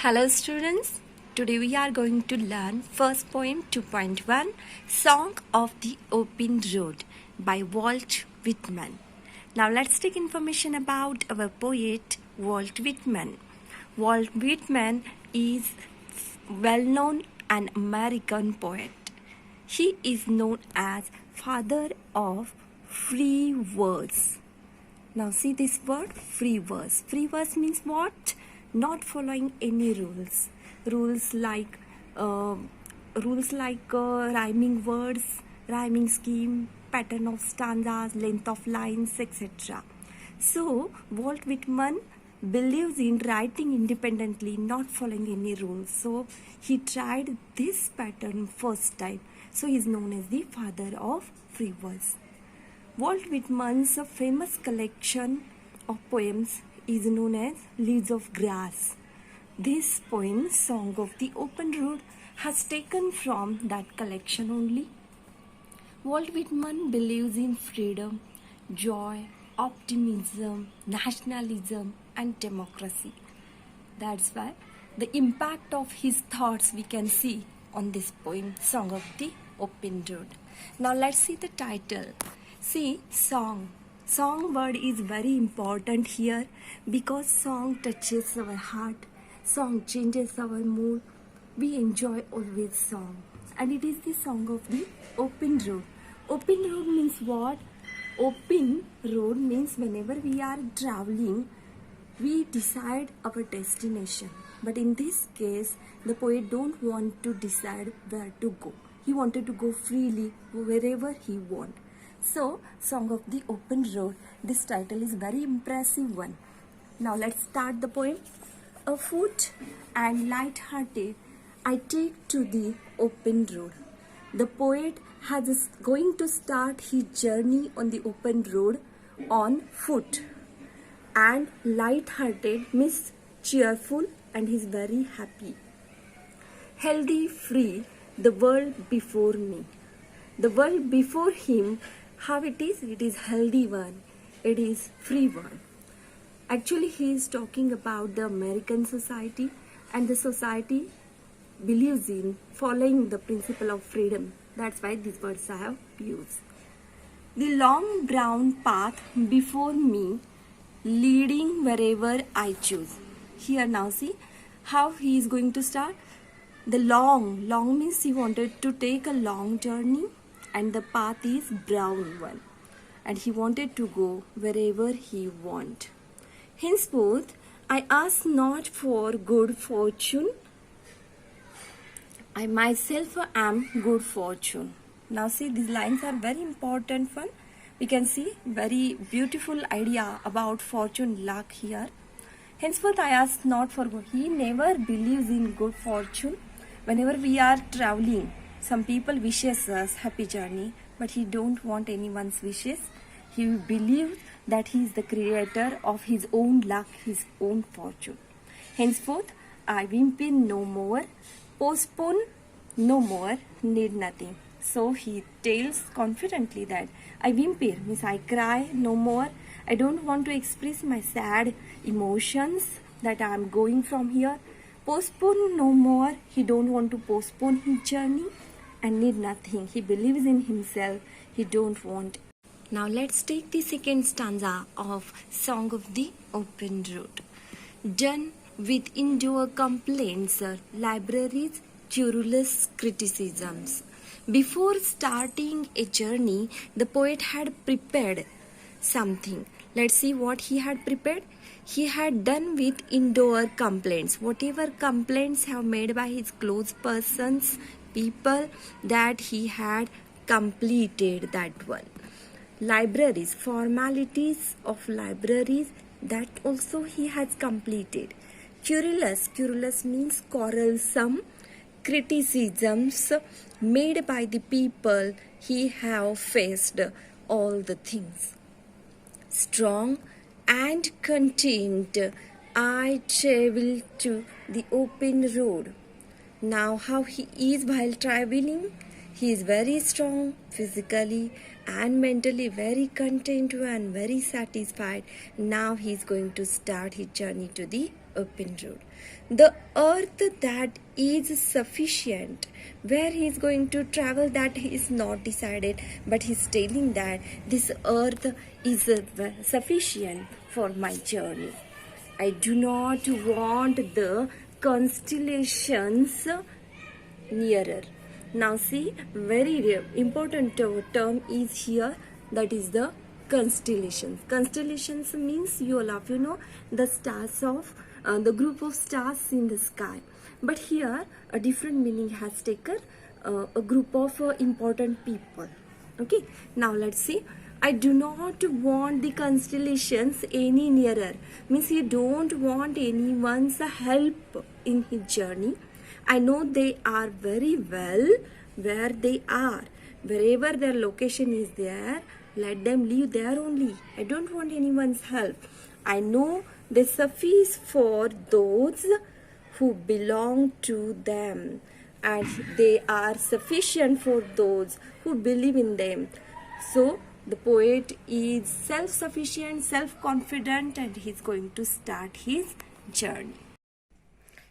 Hello students, today we are going to learn first poem 2.1 Song of the Open Road by Walt Whitman. Now let's take information about our poet Walt Whitman. Walt Whitman is well known an American poet. He is known as father of free verse. Now see this word free verse. Free verse means what? Not following any rules. Rules like rhyming words, rhyming scheme, pattern of stanzas, length of lines, etc. So Walt Whitman believes in writing independently, not following any rules. So he tried this pattern first time. So he is known as the father of free verse. Walt Whitman's famous collection of poems is known as Leaves of Grass. This poem, Song of the Open Road, has taken from that collection only. Walt Whitman believes in freedom, joy, optimism, nationalism, and democracy. That's why the impact of his thoughts we can see on this poem, Song of the Open Road. Now let's see the title. See, song. Song word is very important here because song touches our heart, song changes our mood. We enjoy always song, and it is the song of the open road. Open road means what? Open road means whenever we are traveling, we decide our destination. But in this case, the poet don't want to decide where to go. He wanted to go freely wherever he want. So, Song of the Open Road, this title is very impressive one. Now let's start the poem. Afoot and light-hearted, I take to the open road. The poet is going to start his journey on the open road on foot. And light-hearted means cheerful, and he's very happy. Healthy, free, the world before me. The world before him, how it is healthy one, it is free one. Actually he is talking about the American society, and the society believes in following the principle of freedom. That's why these words I have used. The long brown path before me, leading wherever I choose. Here now see how he is going to start. The long means he wanted to take a long journey, and the path is brown one, and he wanted to go wherever he want. Henceforth, I ask not for good fortune. I myself am good fortune. Now see, these lines are very important one. We can see very beautiful idea about fortune, luck here. Henceforth, I ask not for good. He never believes in good fortune. Whenever we are traveling, some people wishes us happy journey, but he don't want anyone's wishes. He believes that he is the creator of his own luck, his own fortune. Henceforth, I whimper no more, postpone no more, need nothing. So he tells confidently that I whimper means I cry no more. I don't want to express my sad emotions that I am going from here. Postpone no more. He don't want to postpone his journey. And need nothing. He believes in himself. He don't want. Now let's take the second stanza of Song of the Open Road. Done with indoor complaints, libraries, querulous criticisms. Before starting a journey, the poet had prepared something. Let's see what he had prepared. He had done with indoor complaints. Whatever complaints have made by his close persons, people, that he had completed that one. Libraries, formalities of libraries, that also he has completed. Querulous means quarrelsome, criticisms made by the people, he have faced all the things. Strong and content, I travel to the open road. Now how he is while traveling? He is very strong physically and mentally, very content and very satisfied. Now he is going to start his journey to the open road. The earth that is sufficient. Where he is going to travel, that is not decided, but he's telling that this earth is sufficient for my journey. I do not want the constellations nearer. Now see, very important term is here, that is the constellations. Constellations means, you all of you know, the stars of the group of stars in the sky. But here a different meaning has taken, a group of important people. Okay, now let's see. I do not want the constellations any nearer. Means he don't want anyone's help in his journey. I know they are very well where they are. Wherever their location is there, let them live there only. I don't want anyone's help. I know they suffice for those who belong to them, and they are sufficient for those who believe in them. So the poet is self-sufficient, self-confident, and he's going to start his journey.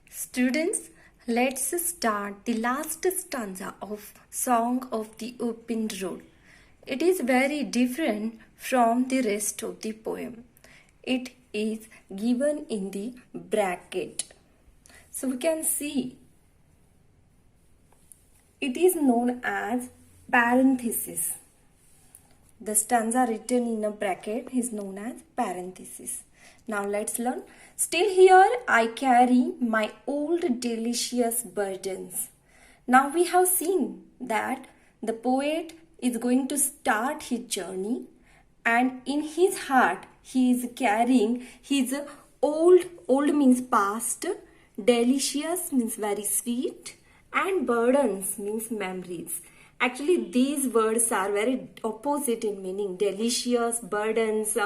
Students, let's start the last stanza of Song of the Open Road. It is very different from the rest of the poem. It is given in the bracket. So we can see it is known as parenthesis. The stanza written in a bracket is known as parenthesis. Now let's learn. Still here I carry my old delicious burdens. Now we have seen that the poet is going to start his journey, and in his heart he is carrying his old means past, delicious means very sweet, and burdens means memories. Actually, these words are very opposite in meaning. Delicious, burdens.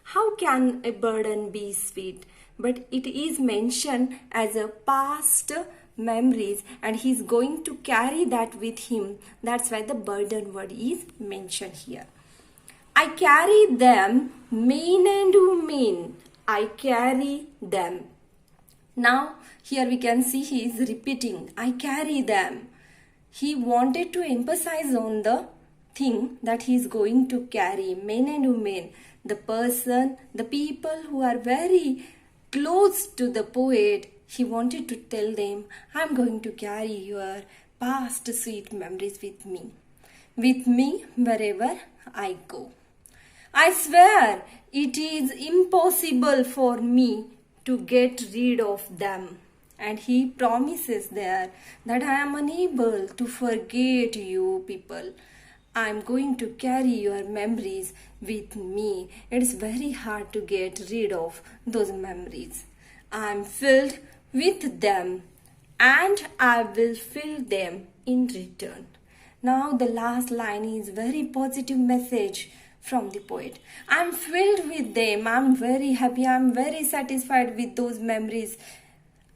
How can a burden be sweet? But it is mentioned as a past memories, and he is going to carry that with him. That's why the burden word is mentioned here. I carry them, mean and mean. I carry them. Now, here we can see he is repeating, I carry them. He wanted to emphasize on the thing that he is going to carry, men and women, the person, the people who are very close to the poet. He wanted to tell them, I'm going to carry your past sweet memories with me wherever I go. I swear it is impossible for me to get rid of them. And he promises there that I am unable to forget you people. I am going to carry your memories with me. It is very hard to get rid of those memories. I am filled with them, and I will fill them in return. Now the last line is very positive message from the poet. I am filled with them. I am very happy. I am very satisfied with those memories.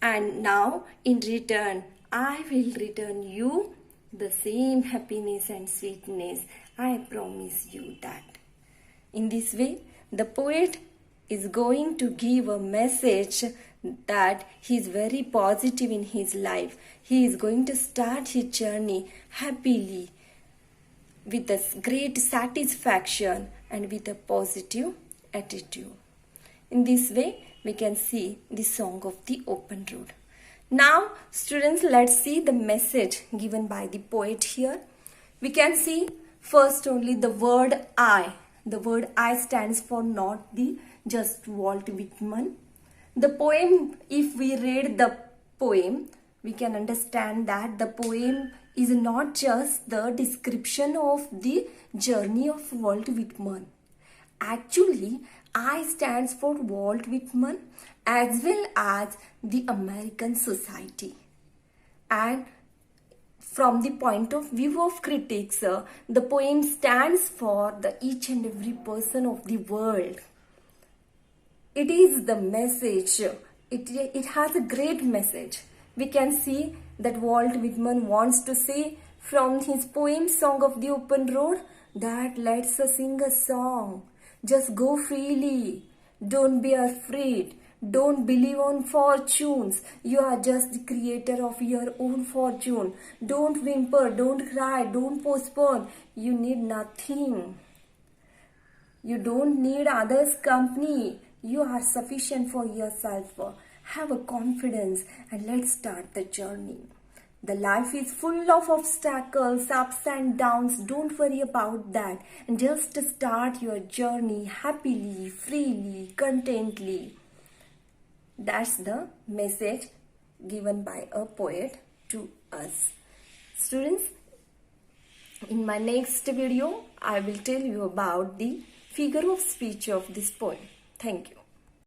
And now, in return, I will return you the same happiness and sweetness. I promise you that. In this way, the poet is going to give a message that he is very positive in his life. He is going to start his journey happily, with a great satisfaction and with a positive attitude. In this way, we can see the Song of the Open Road. Now, students, let's see the message given by the poet here. We can see first only the word I. The word I stands for not the just Walt Whitman. The poem, if we read the poem, we can understand that the poem is not just the description of the journey of Walt Whitman. Actually, I stands for Walt Whitman as well as the American society. And from the point of view of critics, the poem stands for the each and every person of the world. It is the message. It has a great message. We can see that Walt Whitman wants to say from his poem Song of the Open Road that let's sing a song. Just go freely. Don't be afraid. Don't believe on fortunes. You are just the creator of your own fortune. Don't whimper, don't cry, don't postpone. You need nothing. You don't need others' company. You are sufficient for yourself. Have a confidence and let's start the journey. The life is full of obstacles, ups and downs. Don't worry about that. And just start your journey happily, freely, contently. That's the message given by a poet to us. Students, in my next video, I will tell you about the figure of speech of this poem. Thank you.